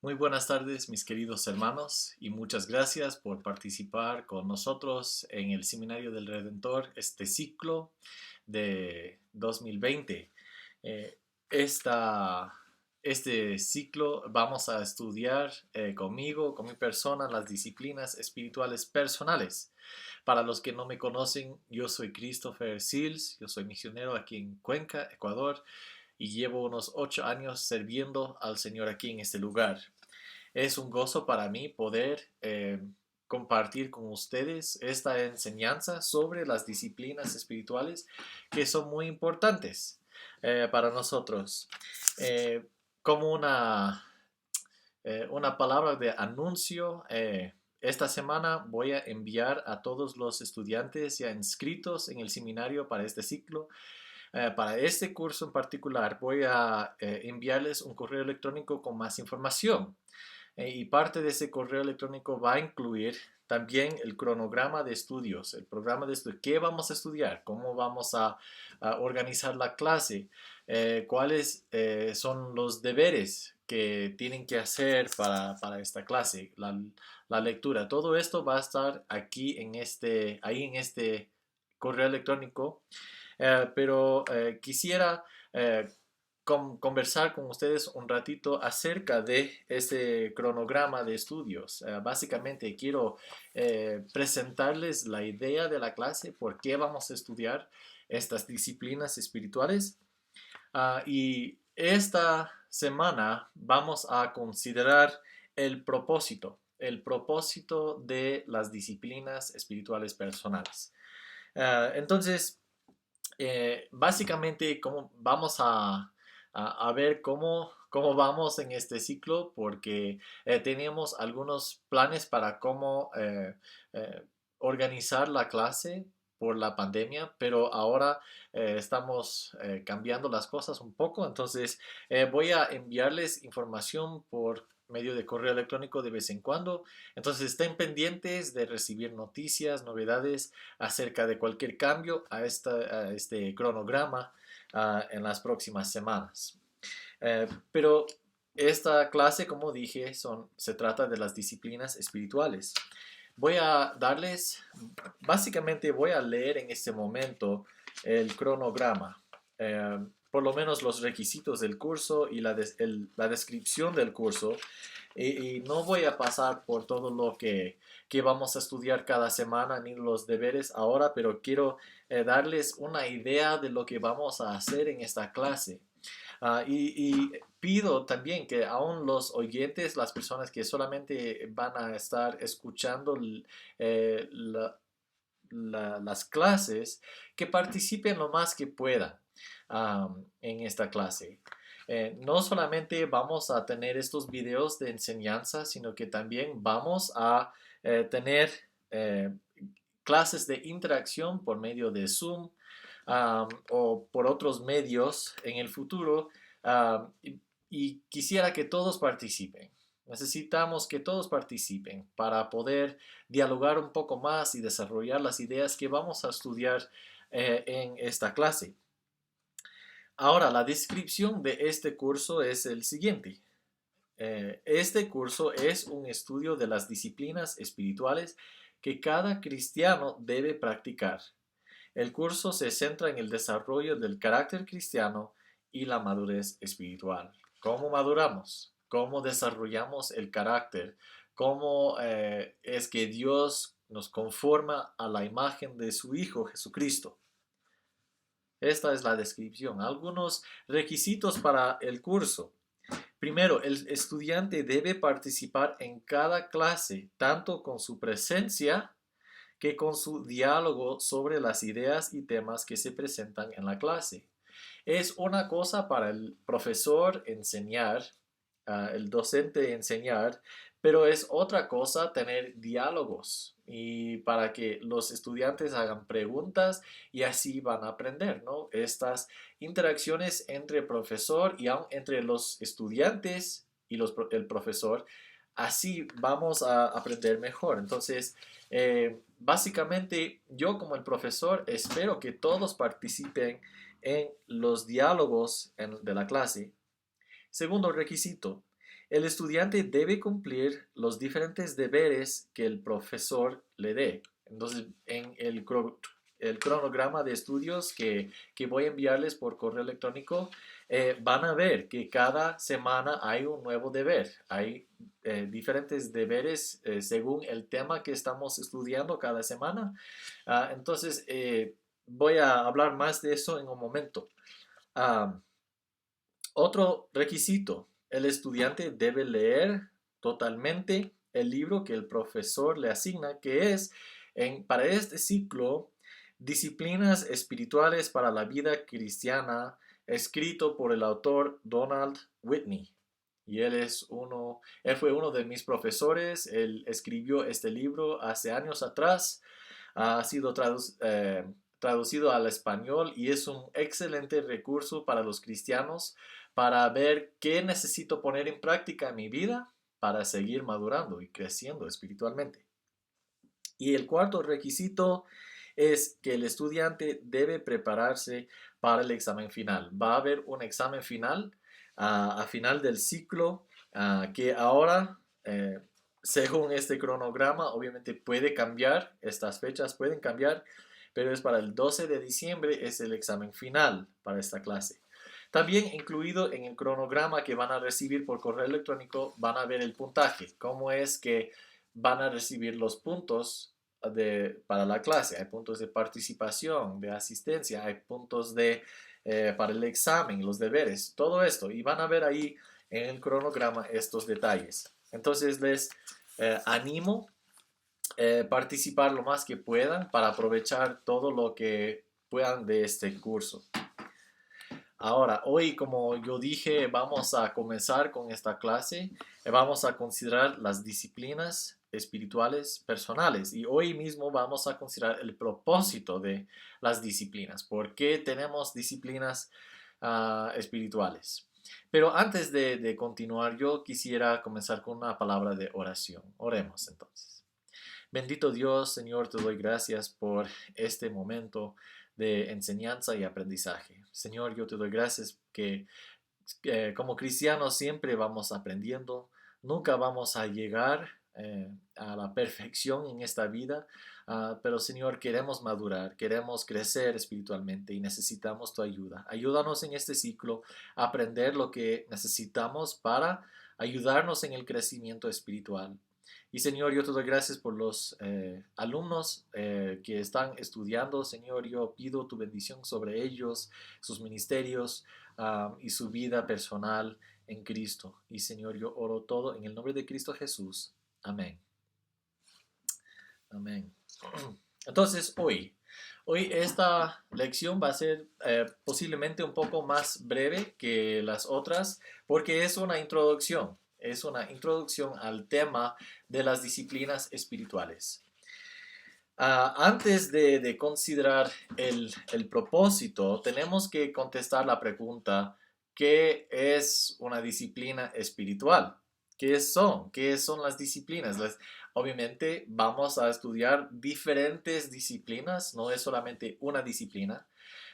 Muy buenas tardes, mis queridos hermanos, y muchas gracias por participar con nosotros en el Seminario del Redentor, este ciclo de 2020. Eh, esta, este ciclo vamos a estudiar conmigo, con mi persona, las disciplinas espirituales personales. Para los que no me conocen, yo soy Christopher Seals, yo soy misionero aquí en Cuenca, Ecuador, y llevo unos 8 años sirviendo al Señor aquí en este lugar. Es un gozo para mí poder compartir con ustedes esta enseñanza sobre las disciplinas espirituales que son muy importantes para nosotros. Eh, como una palabra de anuncio, esta semana voy a enviar a todos los estudiantes ya inscritos en el seminario para este ciclo. Para este curso en particular voy a enviarles un correo electrónico con más información. Y parte de ese correo electrónico va a incluir también el cronograma de estudios, el programa de estudios, qué vamos a estudiar, cómo vamos a organizar la clase, cuáles son los deberes que tienen que hacer para esta clase, la lectura. Todo esto va a estar aquí ahí en este correo electrónico, pero quisiera eh, conversar con ustedes un ratito acerca de este cronograma de estudios. Básicamente quiero presentarles la idea de la clase, por qué vamos a estudiar estas disciplinas espirituales. Y esta semana vamos a considerar el propósito de las disciplinas espirituales personales. Entonces, básicamente, vamos a ver cómo vamos en este ciclo, porque teníamos algunos planes para cómo eh, organizar la clase por la pandemia, pero ahora estamos cambiando las cosas un poco. Entonces voy a enviarles información por medio de correo electrónico de vez en cuando. Entonces estén pendientes de recibir noticias, novedades acerca de cualquier cambio a este cronograma en las próximas semanas. Pero esta clase, como dije, se trata de las disciplinas espirituales. Voy a darles, básicamente voy a leer en este momento el cronograma, por lo menos los requisitos del curso y la descripción del curso, y no voy a pasar por todo lo que vamos a estudiar cada semana ni los deberes ahora, pero quiero darles una idea de lo que vamos a hacer en esta clase. Y pido también que aún los oyentes, las personas que solamente van a estar escuchando eh, la- las clases, que participen lo más que puedan en esta clase. No solamente vamos a tener estos videos de enseñanza, sino que también vamos a tener eh, clases de interacción por medio de Zoom, o por otros medios en el futuro, y quisiera que todos participen. Necesitamos que todos participen para poder dialogar un poco más y desarrollar las ideas que vamos a estudiar en esta clase. Ahora, la descripción de este curso es el siguiente. Este curso es un estudio de las disciplinas espirituales que cada cristiano debe practicar. El curso se centra en el desarrollo del carácter cristiano y la madurez espiritual. ¿Cómo maduramos? ¿Cómo desarrollamos el carácter? ¿Cómo es que Dios nos conforma a la imagen de su Hijo Jesucristo? Esta es la descripción. Algunos requisitos para el curso. Primero, el estudiante debe participar en cada clase, tanto con su presencia que con su diálogo sobre las ideas y temas que se presentan en la clase. Es una cosa para el profesor enseñar, el docente enseñar, pero es otra cosa tener diálogos y para que los estudiantes hagan preguntas y así van a aprender, ¿no? Estas interacciones entre profesor y aún entre los estudiantes y el profesor, así vamos a aprender mejor. Entonces, básicamente yo como el profesor espero que todos participen en los diálogos de la clase. Segundo requisito, El estudiante debe cumplir los diferentes deberes que el profesor le dé. Entonces, en el cronograma de estudios que voy a enviarles por correo electrónico, van a ver que cada semana hay un nuevo deber. Hay diferentes deberes según el tema que estamos estudiando cada semana. Entonces, voy a hablar más de eso en un momento. Ah, Otro requisito, el estudiante debe leer totalmente el libro que el profesor le asigna, que es, para este ciclo, Disciplinas Espirituales para la Vida Cristiana, escrito por el autor Donald Whitney. Y él fue uno de mis profesores, él escribió este libro hace años atrás, ha sido traducido al español y es un excelente recurso para los cristianos para ver qué necesito poner en práctica en mi vida para seguir madurando y creciendo espiritualmente. Y el cuarto requisito es que el estudiante debe prepararse para el examen final. Va a haber un examen final a final del ciclo que ahora, según este cronograma, obviamente puede cambiar, estas fechas pueden cambiar, pero es para el 12 de diciembre, es el examen final para esta clase. También incluido en el cronograma que van a recibir por correo electrónico, van a ver el puntaje, cómo es que van a recibir los puntos para la clase. Hay puntos de participación, de asistencia, hay puntos para el examen, los deberes, todo esto. Y van a ver ahí en el cronograma estos detalles. Entonces les animo a participar lo más que puedan para aprovechar todo lo que puedan de este curso. Ahora, hoy, como yo dije, vamos a comenzar con esta clase. Vamos a considerar las disciplinas espirituales personales y hoy mismo vamos a considerar el propósito de las disciplinas. ¿Por qué tenemos disciplinas espirituales? Pero antes de continuar, yo quisiera comenzar con una palabra de oración. Oremos entonces. Bendito Dios, Señor, te doy gracias por este momento de enseñanza y aprendizaje. Señor, yo te doy gracias que como cristianos siempre vamos aprendiendo, nunca vamos a llegar a la perfección en esta vida, pero Señor, queremos madurar, queremos crecer espiritualmente y necesitamos tu ayuda. Ayúdanos en este ciclo a aprender lo que necesitamos para ayudarnos en el crecimiento espiritual. Y Señor, yo te doy gracias por los alumnos que están estudiando. Señor, yo pido tu bendición sobre ellos, sus ministerios y su vida personal en Cristo. Y Señor, yo oro todo en el nombre de Cristo Jesús. Amén. Amén. Entonces, hoy esta lección va a ser posiblemente un poco más breve que las otras porque es una introducción. Es una introducción al tema de las disciplinas espirituales. Antes de considerar el propósito, tenemos que contestar la pregunta, ¿qué es una disciplina espiritual? ¿Qué son? ¿Qué son las disciplinas? Obviamente vamos a estudiar diferentes disciplinas, no es solamente una disciplina,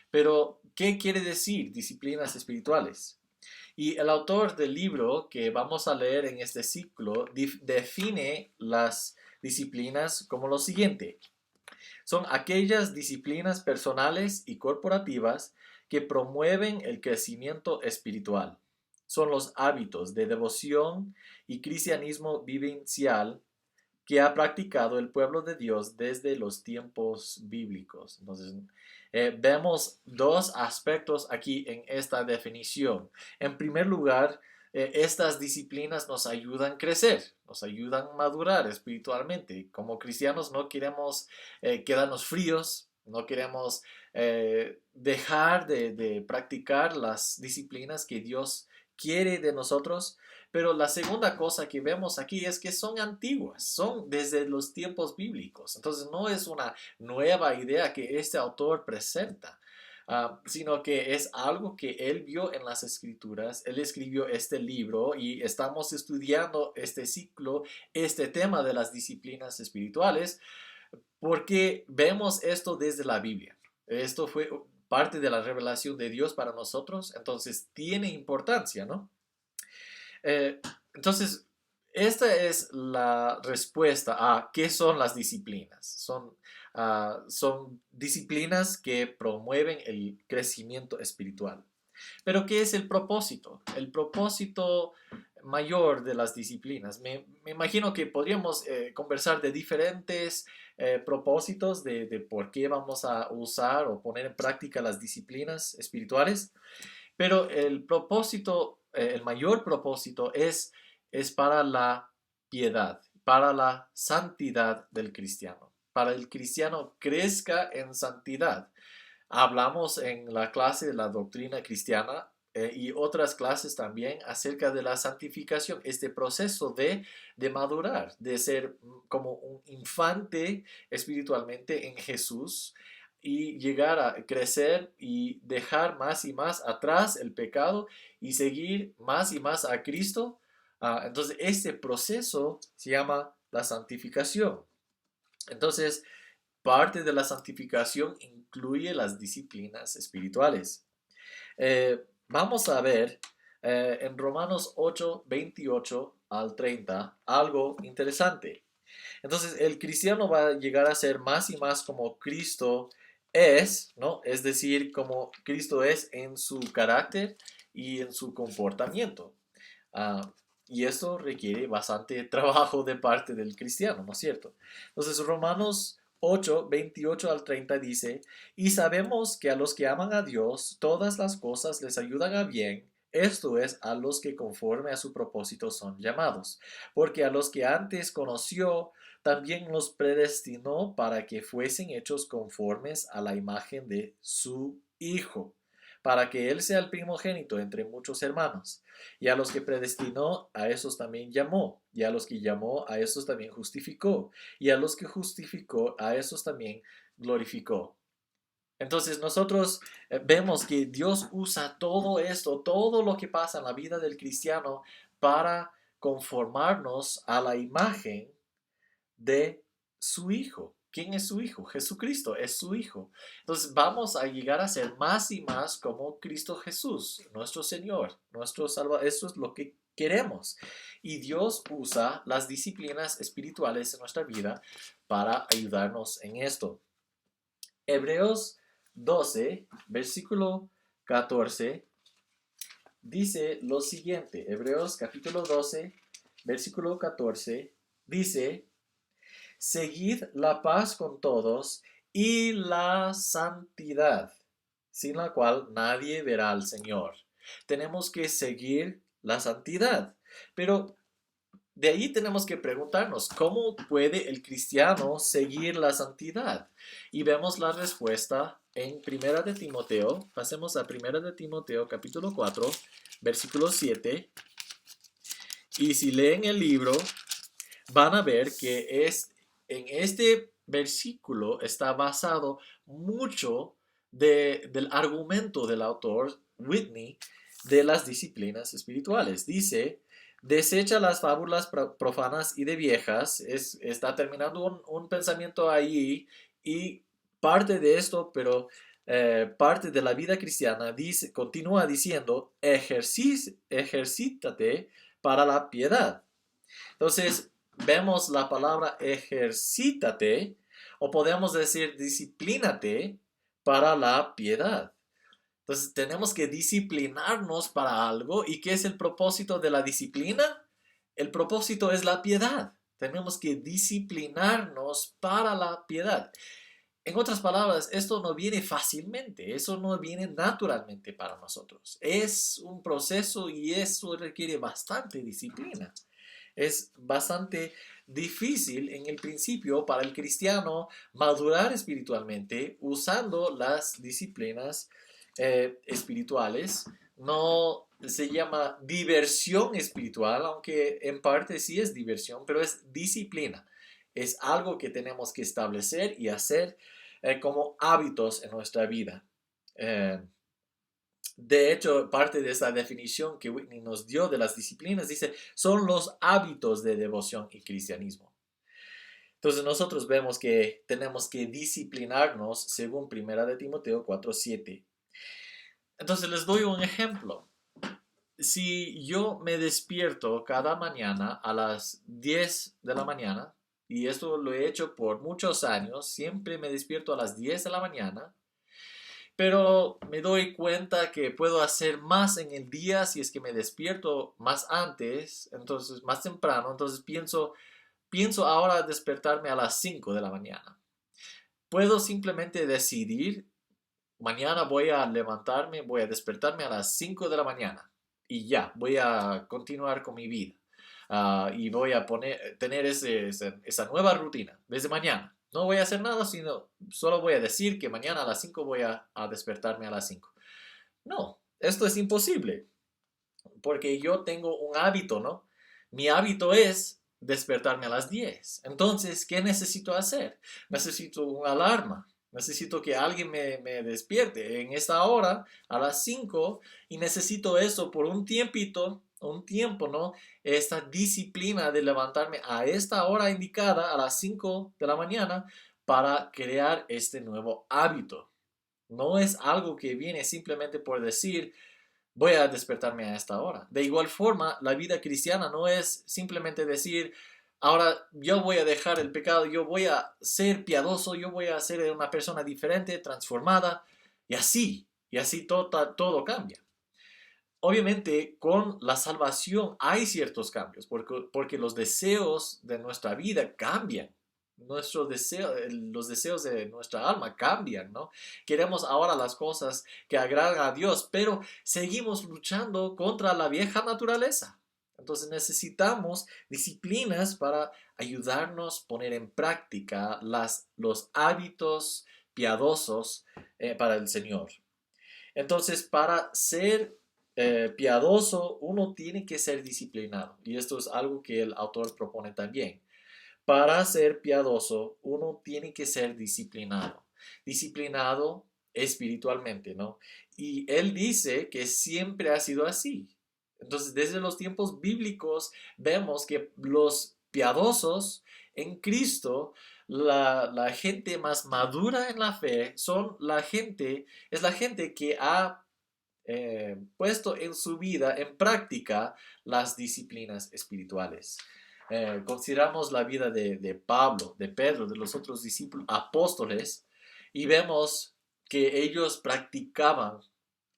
pero ¿qué quiere decir disciplinas espirituales? Y el autor del libro que vamos a leer en este ciclo define las disciplinas como lo siguiente. Son aquellas disciplinas personales y corporativas que promueven el crecimiento espiritual. Son los hábitos de devoción y cristianismo vivencial que ha practicado el pueblo de Dios desde los tiempos bíblicos. Entonces, vemos dos aspectos aquí en esta definición. En primer lugar, estas disciplinas nos ayudan a crecer, nos ayudan a madurar espiritualmente. Como cristianos no queremos quedarnos fríos, no queremos dejar de practicar las disciplinas que Dios quiere de nosotros. Pero la segunda cosa que vemos aquí es que son antiguas, son desde los tiempos bíblicos. Entonces no es una nueva idea que este autor presenta, sino que es algo que él vio en las escrituras. Él escribió este libro y estamos estudiando este ciclo, este tema de las disciplinas espirituales, porque vemos esto desde la Biblia. Esto fue parte de la revelación de Dios para nosotros, entonces tiene importancia, ¿no? Entonces, esta es la respuesta a qué son las disciplinas. Son disciplinas que promueven el crecimiento espiritual. Pero ¿qué es el propósito? El propósito mayor de las disciplinas. Me imagino que podríamos conversar de diferentes propósitos de por qué vamos a usar o poner en práctica las disciplinas espirituales, pero el propósito, el mayor propósito es para la piedad, para la santidad del cristiano, para el cristiano crezca en santidad. Hablamos en la clase de la doctrina cristiana y otras clases también acerca de la santificación, este proceso de madurar, de ser como un infante espiritualmente en Jesús y llegar a crecer y dejar más y más atrás el pecado y seguir más y más a Cristo. Entonces, este proceso se llama la santificación. Entonces, parte de la santificación incluye las disciplinas espirituales. Vamos a ver en Romanos 8, 28 al 30 algo interesante. Entonces, el cristiano va a llegar a ser más y más como Cristo es, ¿no? Es decir, como Cristo es en su carácter y en su comportamiento. Ah, y esto requiere bastante trabajo de parte del cristiano, ¿no es cierto? Entonces, Romanos 8, 28 al 30 dice, y sabemos que a los que aman a Dios, todas las cosas les ayudan a bien, esto es, a los que conforme a su propósito son llamados, porque a los que antes conoció, también los predestinó para que fuesen hechos conformes a la imagen de su Hijo, para que Él sea el primogénito entre muchos hermanos. Y a los que predestinó, a esos también llamó. Y a los que llamó, a esos también justificó. Y a los que justificó, a esos también glorificó. Entonces nosotros vemos que Dios usa todo esto, todo lo que pasa en la vida del cristiano para conformarnos a la imagen de su Hijo. ¿Quién es su Hijo? Jesucristo es su Hijo. Entonces vamos a llegar a ser más y más como Cristo Jesús, nuestro Señor, nuestro Salvador. Eso es lo que queremos. Y Dios usa las disciplinas espirituales en nuestra vida para ayudarnos en esto. Hebreos 12, versículo 14, dice lo siguiente. Hebreos capítulo 12, versículo 14, dice: seguid la paz con todos y la santidad, sin la cual nadie verá al Señor. Tenemos que seguir la santidad. Pero de ahí tenemos que preguntarnos, ¿cómo puede el cristiano seguir la santidad? Y vemos la respuesta en Primera de Timoteo. Pasemos a Primera de Timoteo, capítulo 4, versículo 7. Y si leen el libro, van a ver que en este versículo está basado mucho del argumento del autor Whitney de las disciplinas espirituales. Dice: desecha las fábulas profanas y de viejas. Está terminando un pensamiento ahí y parte de esto, pero parte de la vida cristiana continúa diciendo: ejercítate para la piedad. Entonces, vemos la palabra ejercítate, o podemos decir disciplínate para la piedad. Entonces, tenemos que disciplinarnos para algo. ¿Y qué es el propósito de la disciplina? El propósito es la piedad. Tenemos que disciplinarnos para la piedad. En otras palabras, esto no viene fácilmente, eso no viene naturalmente para nosotros. Es un proceso y eso requiere bastante disciplina. Es bastante difícil en el principio para el cristiano madurar espiritualmente usando las disciplinas espirituales. No se llama diversión espiritual, aunque en parte sí es diversión, pero es disciplina. Es algo que tenemos que establecer y hacer como hábitos en nuestra vida. De hecho, parte de esa definición que Whitney nos dio de las disciplinas dice, son los hábitos de devoción y cristianismo. Entonces nosotros vemos que tenemos que disciplinarnos según 1 de Timoteo 4:7. Entonces les doy un ejemplo. Si yo me despierto cada mañana a las 10 de la mañana, y esto lo he hecho por muchos años, siempre me despierto a las 10 de la mañana, pero me doy cuenta que puedo hacer más en el día si es que me despierto más antes, entonces más temprano, entonces pienso ahora despertarme a las 5 de la mañana. Puedo simplemente decidir, mañana voy a levantarme, voy a despertarme a las 5 de la mañana y ya, voy a continuar con mi vida. Y voy a tener esa nueva rutina desde mañana. No voy a hacer nada, sino solo voy a decir que mañana a las 5 voy a despertarme a las 5. No, esto es imposible, porque yo tengo un hábito, ¿no? Mi hábito es despertarme a las 10. Entonces, ¿qué necesito hacer? Necesito una alarma. Necesito que alguien me despierte en esta hora, a las 5, y necesito eso por un tiempo, ¿no? Esta disciplina de levantarme a esta hora indicada, a las 5 de la mañana, para crear este nuevo hábito. No es algo que viene simplemente por decir, voy a despertarme a esta hora. De igual forma, la vida cristiana no es simplemente decir, ahora yo voy a dejar el pecado, yo voy a ser piadoso, yo voy a ser una persona diferente, transformada, y así todo cambia. Obviamente, con la salvación hay ciertos cambios, porque los deseos de nuestra vida cambian. Los deseos de nuestra alma cambian, ¿no? Queremos ahora las cosas que agradan a Dios, pero seguimos luchando contra la vieja naturaleza. Entonces necesitamos disciplinas para ayudarnos a poner en práctica los hábitos piadosos para el Señor. Entonces, para ser piadoso, uno tiene que ser disciplinado. Y esto es algo que el autor propone también. Para ser piadoso, uno tiene que ser disciplinado. Disciplinado espiritualmente, ¿no? Y él dice que siempre ha sido así. Entonces, desde los tiempos bíblicos vemos que los piadosos en Cristo, la gente más madura en la fe, es la gente que ha puesto en su vida en práctica las disciplinas espirituales. Consideramos la vida de Pablo, de Pedro, de los otros discípulos, apóstoles, y vemos que ellos practicaban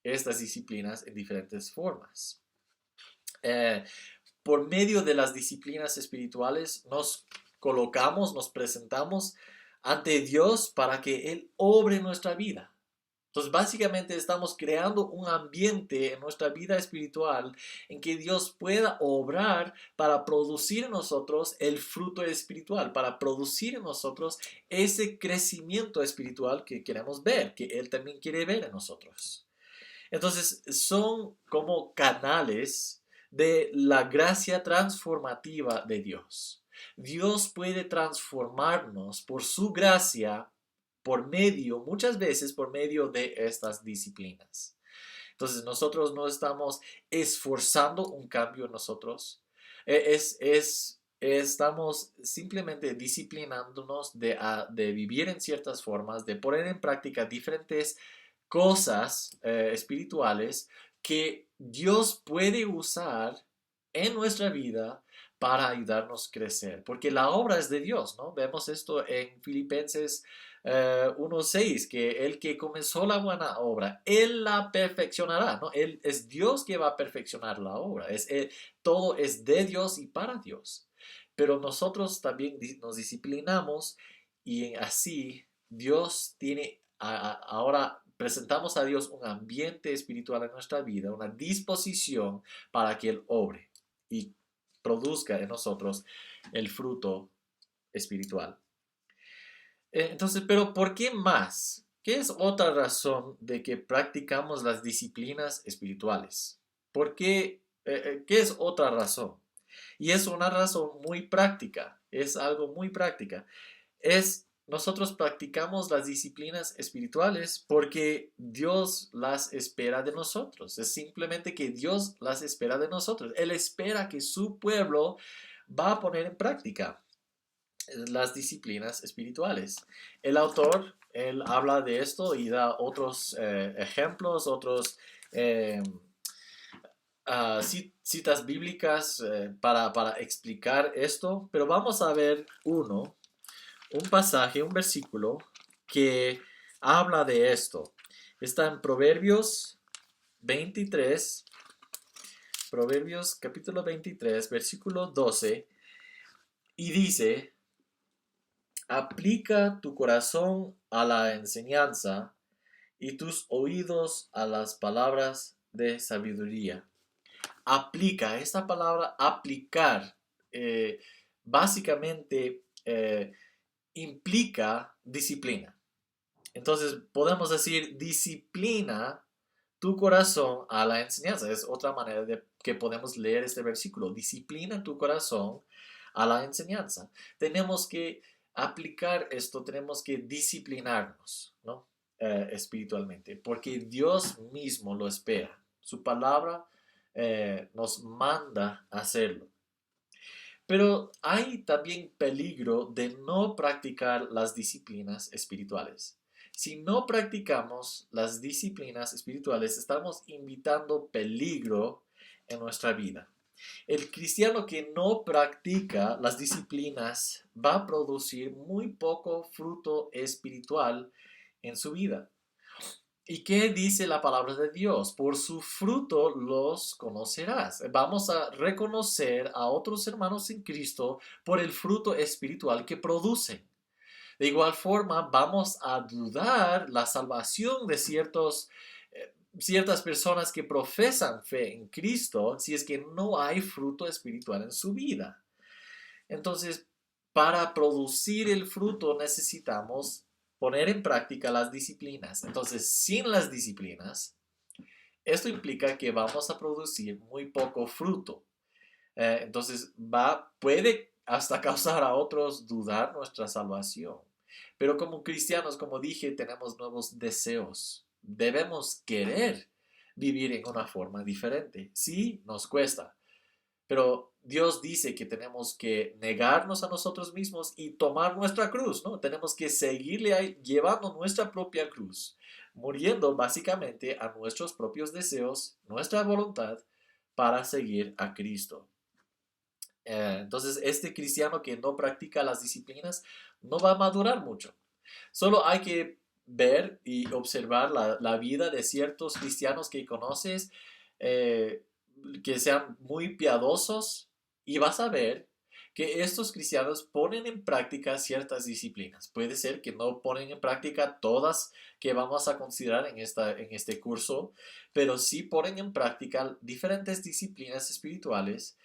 estas disciplinas en diferentes formas. Eh, por medio de las disciplinas espirituales nos colocamos, nos presentamos ante Dios para que Él obre nuestra vida. Entonces, básicamente estamos creando un ambiente en nuestra vida espiritual en que Dios pueda obrar para producir en nosotros el fruto espiritual, para producir en nosotros ese crecimiento espiritual que queremos ver, que Él también quiere ver en nosotros. Entonces, son como canales de la gracia transformativa de Dios. Dios puede transformarnos por su gracia muchas veces por medio de estas disciplinas. Entonces nosotros no estamos esforzando un cambio en nosotros, estamos simplemente disciplinándonos de vivir en ciertas formas, de poner en práctica diferentes cosas espirituales que Dios puede usar en nuestra vida para ayudarnos a crecer, porque la obra es de Dios, ¿no? Vemos esto en Filipenses 1:6, que el que comenzó la buena obra, Él la perfeccionará, ¿no? Él es Dios que va a perfeccionar la obra, todo es de Dios y para Dios, pero nosotros también nos disciplinamos y así Dios tiene, ahora presentamos a Dios un ambiente espiritual en nuestra vida, una disposición para que Él obre y produzca en nosotros el fruto espiritual. Entonces, pero ¿por qué más? ¿Qué es otra razón de que practicamos las disciplinas espirituales? ¿Por qué? ¿Qué es otra razón? Y es una razón muy práctica, es algo muy práctica. Nosotros practicamos las disciplinas espirituales porque Dios las espera de nosotros. Es simplemente que Dios las espera de nosotros. Él espera que su pueblo va a poner en práctica las disciplinas espirituales. El autor, él habla de esto y da otros ejemplos, otros citas bíblicas para explicar esto, pero vamos a ver un pasaje, un versículo que habla de esto. Está en Proverbios 23, Proverbios capítulo 23, versículo 12, y dice, aplica tu corazón a la enseñanza y tus oídos a las palabras de sabiduría. Aplica, esta palabra aplicar, eh, básicamente implica disciplina. Entonces podemos decir disciplina tu corazón a la enseñanza. Es otra manera de que podemos leer este versículo. Disciplina tu corazón a la enseñanza. Tenemos que aplicar esto, tenemos que disciplinarnos, ¿no? Espiritualmente, porque Dios mismo lo espera. Su palabra nos manda a hacerlo. Pero hay también peligro de no practicar las disciplinas espirituales. Si no practicamos las disciplinas espirituales, estamos invitando peligro en nuestra vida. El cristiano que no practica las disciplinas va a producir muy poco fruto espiritual en su vida. ¿Y qué dice la palabra de Dios? Por su fruto los conocerás. Vamos a reconocer a otros hermanos en Cristo por el fruto espiritual que producen. De igual forma, vamos a dudar la salvación de ciertas personas que profesan fe en Cristo si es que no hay fruto espiritual en su vida. Entonces, para producir el fruto necesitamos poner en práctica las disciplinas. Entonces, sin las disciplinas, esto implica que vamos a producir muy poco fruto. Entonces, puede hasta causar a otros dudar nuestra salvación. Pero como cristianos, como dije, tenemos nuevos deseos. Debemos querer vivir en una forma diferente. Sí, nos cuesta, pero Dios dice que tenemos que negarnos a nosotros mismos y tomar nuestra cruz, ¿no? Tenemos que seguirle llevando nuestra propia cruz, muriendo básicamente a nuestros propios deseos, nuestra voluntad, para seguir a Cristo. Entonces, este cristiano que no practica las disciplinas no va a madurar mucho. Solo hay que ver y observar la vida de ciertos cristianos que conoces, eh, que sean muy piadosos, y vas a ver que estos cristianos ponen en práctica ciertas disciplinas. Puede ser que no ponen en práctica todas que vamos a considerar en este curso, pero sí ponen en práctica diferentes disciplinas espirituales,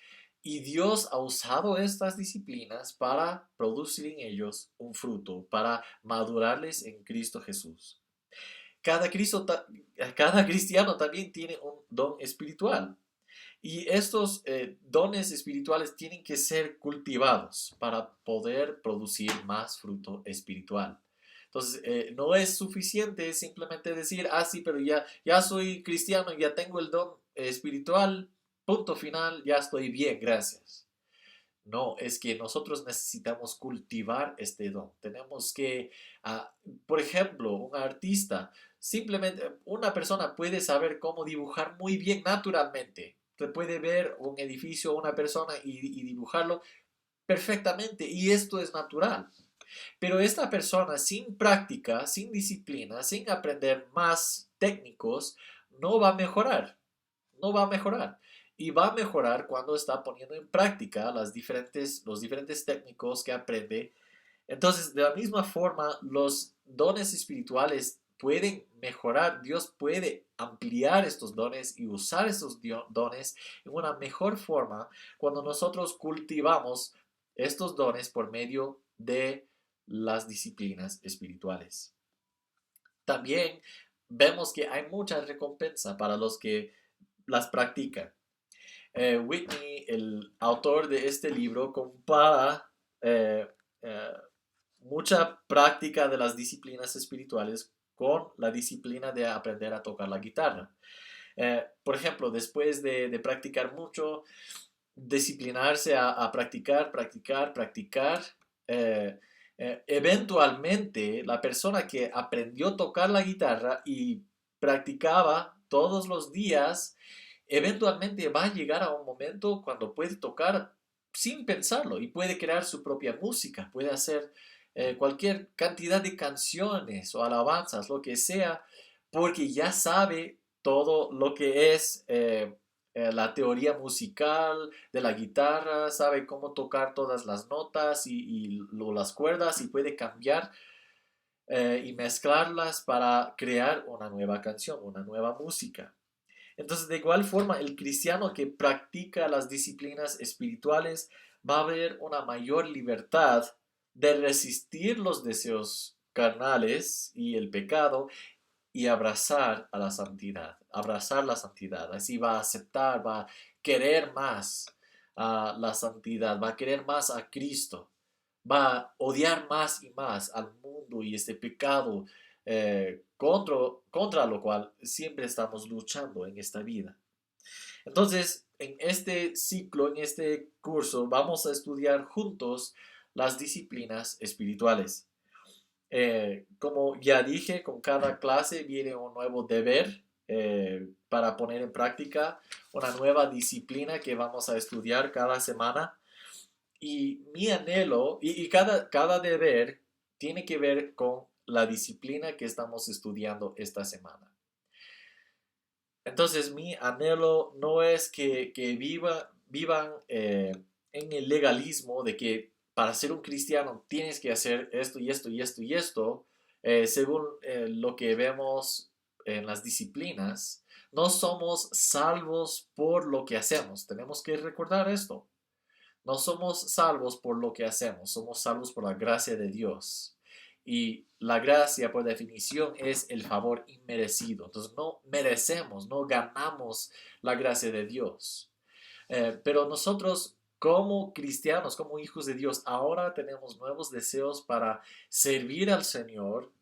y Dios ha usado estas disciplinas para producir en ellos un fruto, para madurarles en Cristo Jesús. Cada, cada cristiano también tiene un don espiritual. Y estos dones espirituales tienen que ser cultivados para poder producir más fruto espiritual. Entonces, no es suficiente simplemente decir, sí, pero ya soy cristiano, ya tengo el don espiritual, punto final, ya estoy bien, gracias. No, es que nosotros necesitamos cultivar este don. Tenemos que, ah, por ejemplo, un artista, simplemente una persona puede saber cómo dibujar muy bien naturalmente. Se puede ver un edificio o una persona y dibujarlo perfectamente, y esto es natural. Pero esta persona sin práctica, sin disciplina, sin aprender más técnicos, no va a mejorar. No va a mejorar. Y va a mejorar cuando está poniendo en práctica los diferentes técnicos que aprende. Entonces, de la misma forma, los dones espirituales pueden mejorar. Dios puede ampliar estos dones y usar estos dones en una mejor forma cuando nosotros cultivamos estos dones por medio de las disciplinas espirituales. También vemos que hay mucha recompensa para los que las practican. Whitney, el autor de este libro, compara eh, eh, mucha práctica de las disciplinas espirituales con la disciplina de aprender a tocar la guitarra. Por ejemplo, después de practicar mucho, disciplinarse a practicar, practicar, practicar, eventualmente la persona que aprendió a tocar la guitarra y practicaba todos los días, eventualmente va a llegar a un momento cuando puede tocar sin pensarlo y puede crear su propia música, puede hacer cualquier cantidad de canciones o alabanzas, lo que sea, porque ya sabe todo lo que es la teoría musical de la guitarra, sabe cómo tocar todas las notas y las cuerdas y puede cambiar y mezclarlas para crear una nueva canción, una nueva música. Entonces, de igual forma, el cristiano que practica las disciplinas espirituales va a haber una mayor libertad de resistir los deseos carnales y el pecado y abrazar a la santidad, abrazar la santidad. Así va a aceptar, va a querer más a la santidad, va a querer más a Cristo, va a odiar más y más al mundo y este pecado contra lo cual siempre estamos luchando en esta vida. Entonces, en este ciclo, en este curso, vamos a estudiar juntos las disciplinas espirituales. Como ya dije, con cada clase viene un nuevo deber para poner en práctica, una nueva disciplina que vamos a estudiar cada semana. Y mi anhelo, y cada deber tiene que ver con la disciplina que estamos estudiando esta semana. Entonces, mi anhelo no es que vivan en el legalismo de que para ser un cristiano tienes que hacer esto y esto y esto y esto, según lo que vemos en las disciplinas. No somos salvos por lo que hacemos. Tenemos que recordar esto. No somos salvos por lo que hacemos, somos salvos por la gracia de Dios. Y la gracia, por definición, es el favor inmerecido. Entonces no merecemos, no ganamos la gracia de Dios. Pero nosotros como cristianos, como hijos de Dios, ahora tenemos nuevos deseos para servir al Señor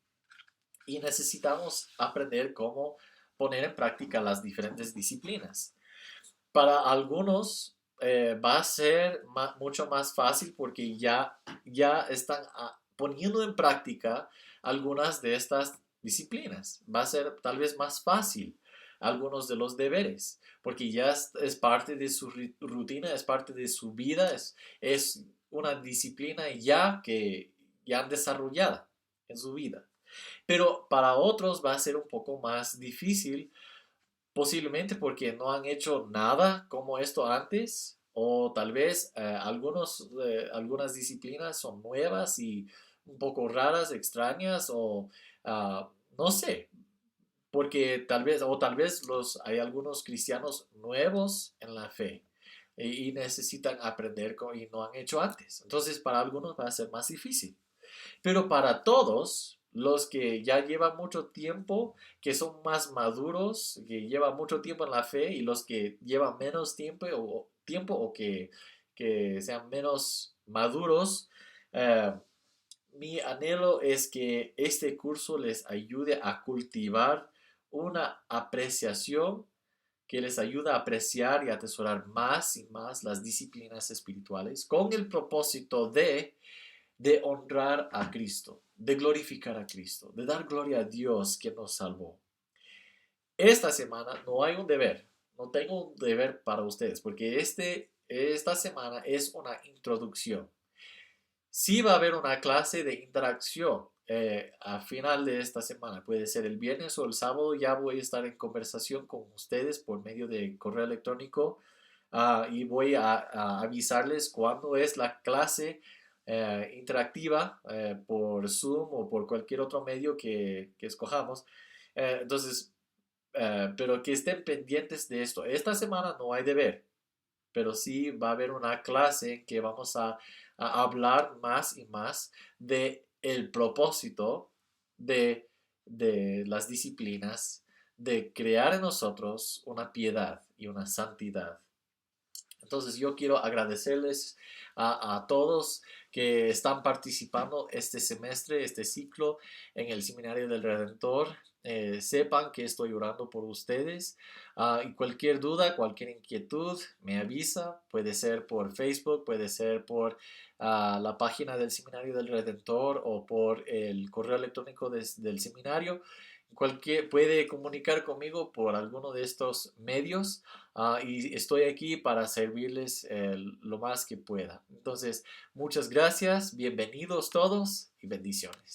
y necesitamos aprender cómo poner en práctica las diferentes disciplinas. Para algunos va a ser mucho más fácil porque ya están poniendo en práctica algunas de estas disciplinas. Va a ser tal vez más fácil algunos de los deberes porque ya es parte de su rutina, es parte de su vida, es una disciplina ya que ya han desarrollado en su vida. Pero para otros va a ser un poco más difícil. Posiblemente porque no han hecho nada como esto antes, o tal vez algunas disciplinas son nuevas y un poco raras, extrañas, o no sé, porque tal vez hay algunos cristianos nuevos en la fe y necesitan aprender y no han hecho antes. Entonces, para algunos va a ser más difícil. Pero para todos los que ya llevan mucho tiempo, que son más maduros, que llevan mucho tiempo en la fe y los que llevan menos tiempo o que sean menos maduros, eh, mi anhelo es que este curso les ayude a cultivar una apreciación que les ayuda a apreciar y atesorar más y más las disciplinas espirituales con el propósito de honrar a Cristo, de glorificar a Cristo, de dar gloria a Dios que nos salvó. Esta semana no hay un deber, no tengo un deber para ustedes, porque esta semana es una introducción. Sí va a haber una clase de interacción a final de esta semana, puede ser el viernes o el sábado, ya voy a estar en conversación con ustedes por medio de correo electrónico y voy a avisarles cuándo es la clase interactiva por Zoom o por cualquier otro medio que escojamos. Entonces, pero que estén pendientes de esto. Esta semana no hay deber, pero sí va a haber una clase en que vamos a hablar más y más de el propósito de las disciplinas, de crear en nosotros una piedad y una santidad. Entonces yo quiero agradecerles a todos que están participando este semestre, este ciclo en el Seminario del Redentor. Sepan que estoy orando por ustedes y cualquier duda, cualquier inquietud, me avisa. Puede ser por Facebook, puede ser por la página del Seminario del Redentor o por el correo electrónico del seminario. Puede comunicar conmigo por alguno de estos medios y estoy aquí para servirles lo más que pueda. Entonces, muchas gracias, bienvenidos todos y bendiciones.